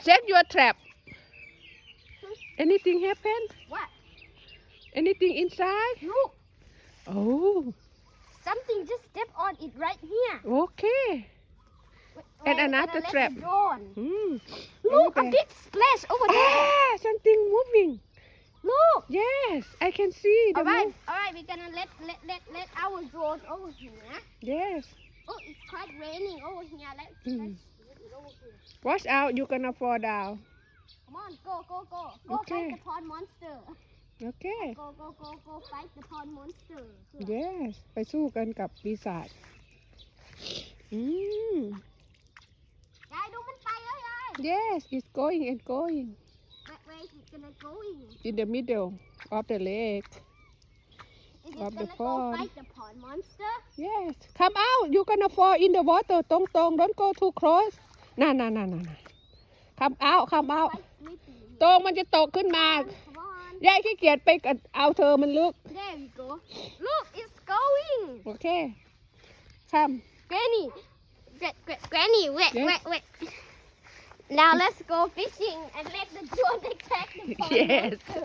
Check your trap. Anything happen? What? Anything inside? Look, Oh, something just stepped on it right here. okay. And We're another gonna let trap. it drone. Hmm. Look, a Okay. big splash over there. Ah, something moving. Look. Yes, I can see the Alright, move. alright, we're gonna let our drone over here. Yes. Oh, it's quite raining over here. Let's Mm. let it over here. Watch out, you're gonna fall down. Come on, go. Go Okay. fight the pond monster. Okay. Go fight the pond monster. Yes ไปสู้กันกับปีศาจอืม ยายดูมันไปแล้วยาย Yes it's going and going Where is it gonna go in the middle of the lake Is Of it the gonna pond. go fight the pond monster? Yes come out you're gonna fall in the water ตรงdon't go too close น่ะ come out Quite sleepy. ตรงมันจะตกขึ้นมา Come on. ยายขี้เกียจไปกับเอาเธอมันลึก There we go. Look, it's going. โอเค come Granny. Granny, wait. Now let's go fishing and let the drone attack the pond yes monster.